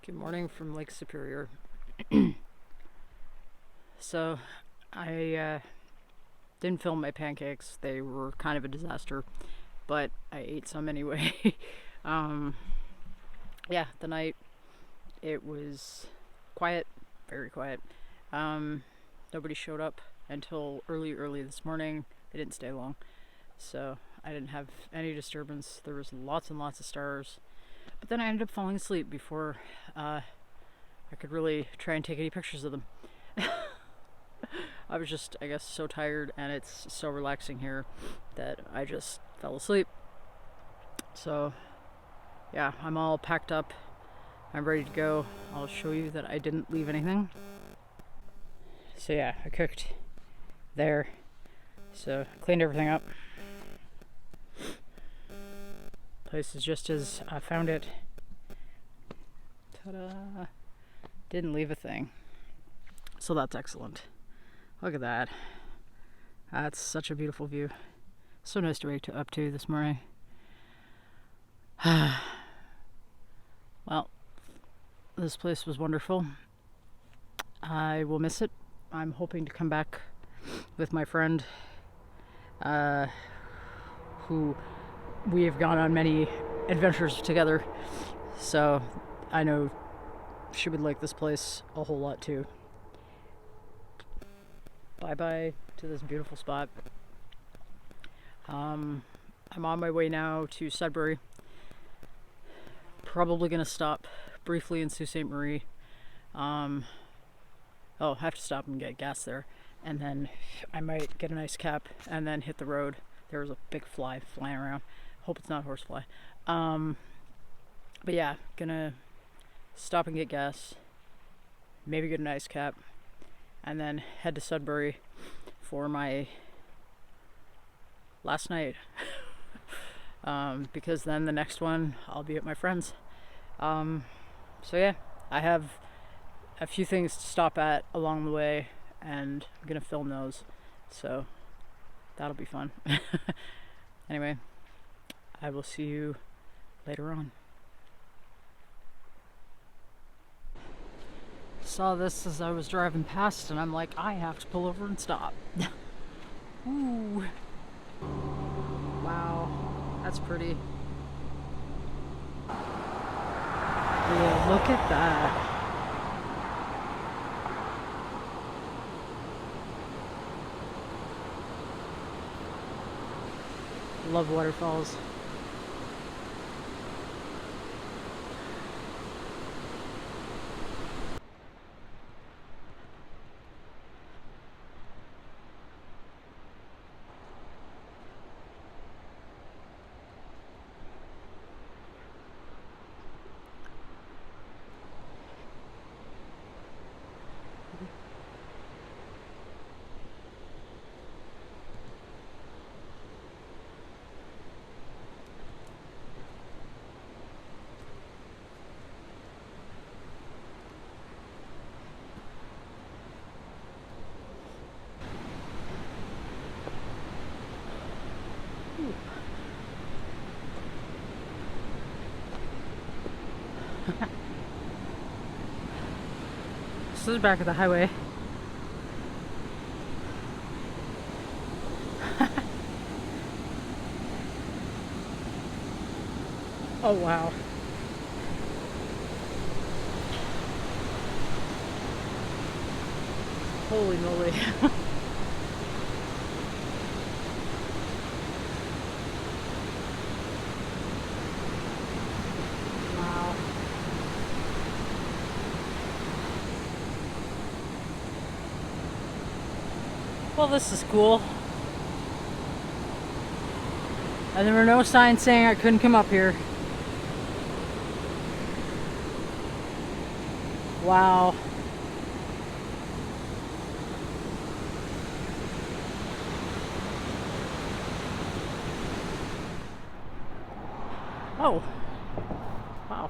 Good morning from Lake Superior. So, I didn't film my pancakes. They were kind of a disaster, but I ate some anyway. um, yeah, the night, it was quiet, very quiet. Nobody showed up until early this morning. They didn't stay long, so I didn't have any disturbance. There was lots and lots of stars, but then I ended up falling asleep before I could really try and take any pictures of them. I was just, I guess, so tired, and it's so relaxing here that I just fell asleep. So, yeah, I'm all packed up. I'm ready to go. I'll show you that I didn't leave anything. So yeah, I cooked there. So cleaned everything up. Place is just as I found it. Ta-da! Didn't leave a thing. So that's excellent. Look at that. That's such a beautiful view. So nice to wake up to this morning. Well, this place was wonderful. I will miss it. I'm hoping to come back with my friend, who we have gone on many adventures together. So I know she would like this place a whole lot too. Bye-bye to this beautiful spot. I'm on my way now to Sudbury. Probably gonna stop briefly in Sault Ste. Marie. I have to stop and get gas there, and then I might get an ice cap and then hit the road. There was a big fly flying around. Hope it's not horsefly. But yeah, gonna stop and get gas, maybe get an ice cap, and then head to Sudbury for my last night. Because then the next one I'll be at my friend's. So yeah, I have a few things to stop at along the way, and I'm gonna film those, so that'll be fun. Anyway, I will see you later on. Saw this as I was driving past, and I'm like, I have to pull over and stop. Ooh. Wow, that's pretty. Yeah, look at that. Love waterfalls. This is back at the highway. Oh wow. Holy moly. Wow. Well, this is cool. And there were no signs saying I couldn't come up here. Wow. Oh. Wow.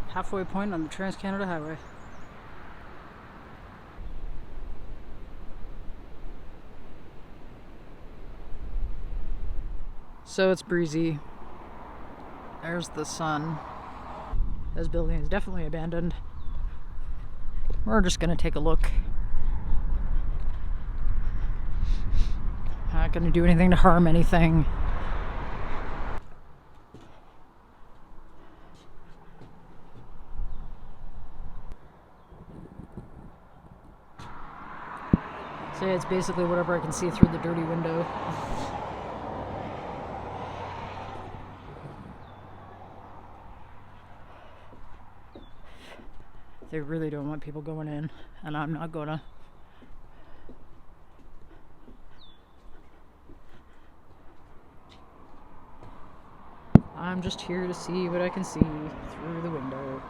Halfway point on the Trans-Canada Highway. So it's breezy. There's the sun. This building is definitely abandoned. We're just gonna take a look. Not gonna do anything to harm anything. So yeah, it's basically whatever I can see through the dirty window. They really don't want people going in, and I'm not gonna. I'm just here to see what I can see through the window.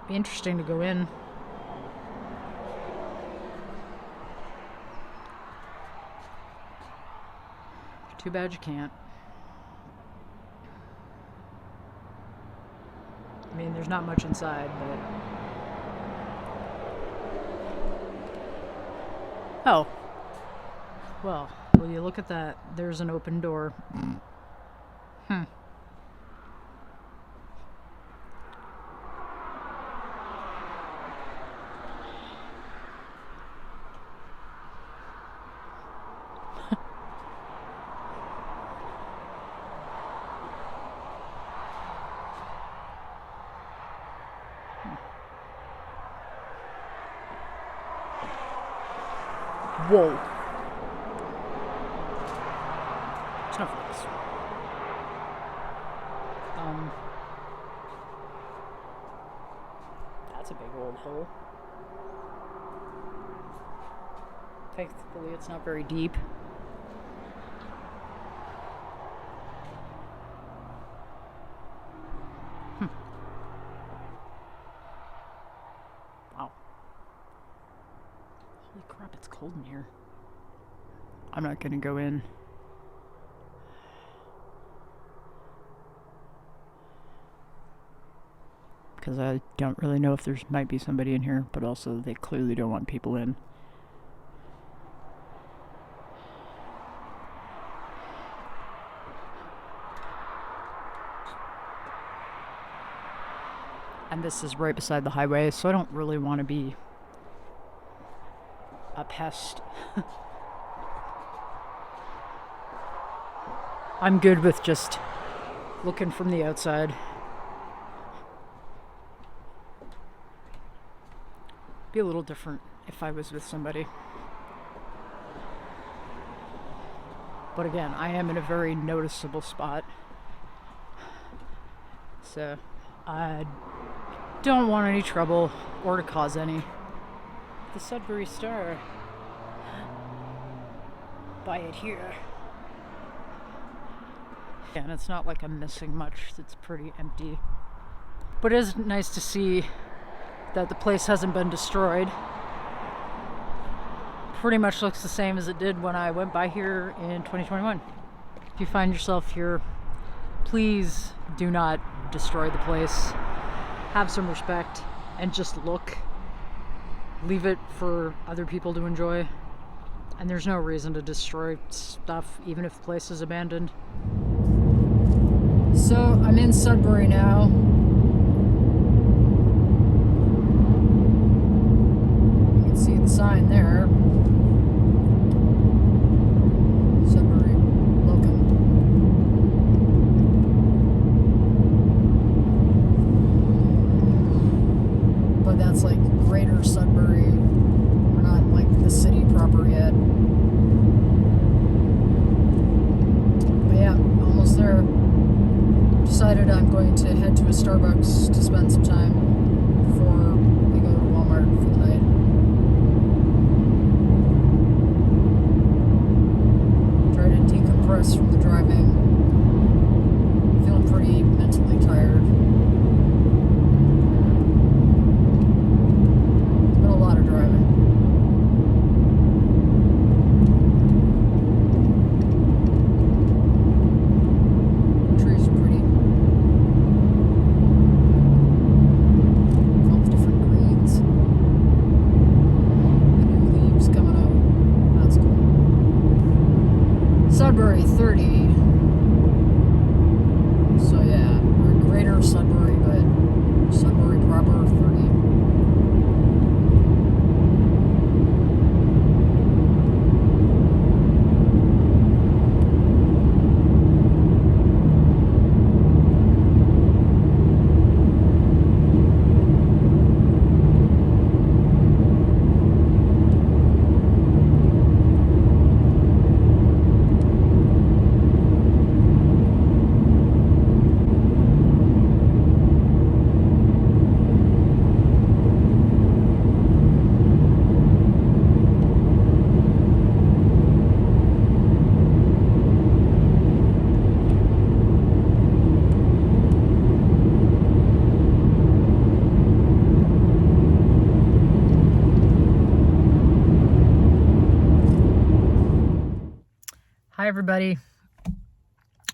Be interesting to go in. Too bad you can't. I mean, there's not much inside, but... Oh. Well, will you look at that? There's an open door. Whoa. Snowflakes. That's a big old hole. Thankfully, it's not very deep. Wow. Holy crap, it's cold in here. I'm not gonna go in. Because I don't really know if there's might be somebody in here, but also they clearly don't want people in. And this is right beside the highway, so I don't really want to be a pest. I'm good with just looking from the outside. Be a little different if I was with somebody. But again, I am in a very noticeable spot. So I don't want any trouble or to cause any. The Sudbury Star. Buy it here. And it's not like I'm missing much, it's pretty empty. But it is nice to see that the place hasn't been destroyed. Pretty much looks the same as it did when I went by here in 2021. If you find yourself here, please do not destroy the place. Have some respect and just look. Leave it for other people to enjoy. And there's no reason to destroy stuff, even if the place is abandoned. So I'm in Sudbury now. You can see the sign there. Sudbury, welcome. But that's like Greater Sudbury. We're not in like the city proper yet. But yeah, almost there. Decided I'm going to head to a Starbucks to spend some time before we go to Walmart for the night. Try to decompress from the driving. Feeling pretty mentally tired. It's been a lot of driving. Sudbury 30. Sudbury, but Sudbury proper 30. Hi everybody,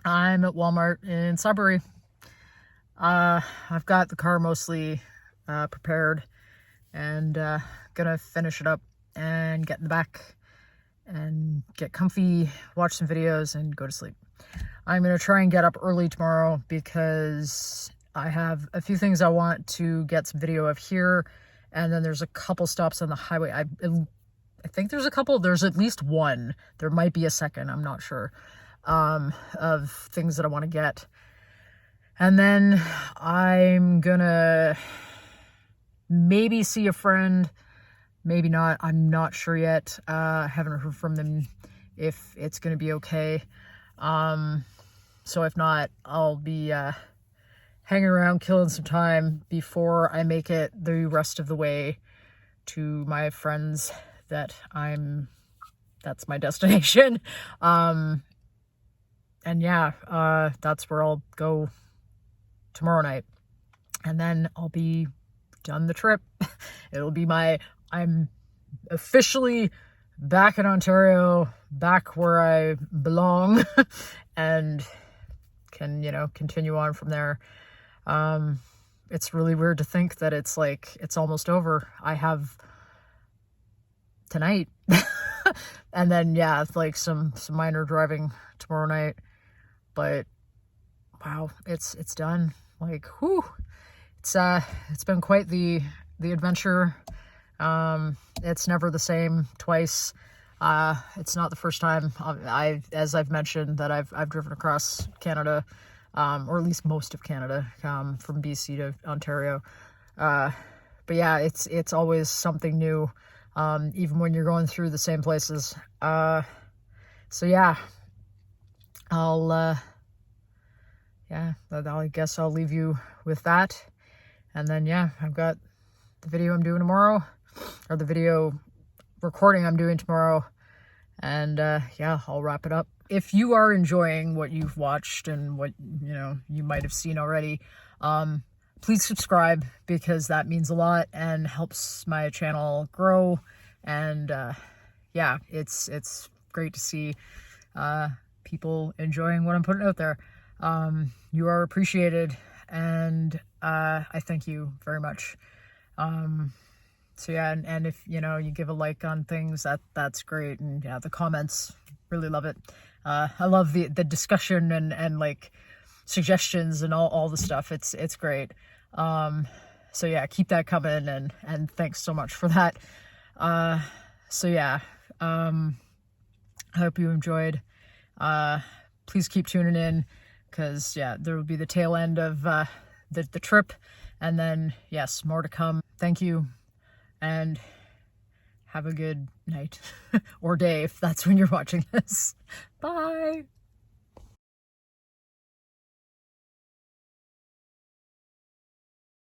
I'm at Walmart in Sudbury. I've got the car mostly prepared and gonna finish it up and get in the back and get comfy, watch some videos and go to sleep. I'm gonna try and get up early tomorrow because I have a few things I want to get some video of here, and then there's a couple stops on the highway. I think there's a couple, there's at least one, there might be a second, I'm not sure, of things that I want to get. And then I'm gonna maybe see a friend, maybe not, I'm not sure yet. I haven't heard from them if it's gonna be okay. So if not, I'll be hanging around, killing some time before I make it the rest of the way to my friends that's my destination. And yeah, that's where I'll go tomorrow night. And then I'll be done the trip. It'll be I'm officially back in Ontario, back where I belong, and can, continue on from there. It's really weird to think that it's almost over. I have tonight and then yeah, it's some minor driving tomorrow night, but wow, it's done. Whew, it's been quite the adventure. It's never the same twice. It's not the first time as I've mentioned that I've driven across Canada, or at least most of Canada, from BC to Ontario. But yeah, it's always something new. Even when you're going through the same places. So yeah, I guess I'll leave you with that. And then yeah, I've got the video I'm doing tomorrow, or the video recording I'm doing tomorrow. And yeah, I'll wrap it up. If you are enjoying what you've watched and what, you might have seen already, please subscribe, because that means a lot and helps my channel grow. And yeah, it's great to see people enjoying what I'm putting out there. You are appreciated, and I thank you very much. So yeah, and if you give a like on things, that's great. And yeah, the comments, really love it. I love the discussion and suggestions and all the stuff. It's great. So yeah, keep that coming, and thanks so much for that. So yeah, I hope you enjoyed. Please keep tuning in, because yeah, there will be the tail end of the trip, and then yes, more to come. Thank you, and have a good night or day if that's when you're watching this. Bye.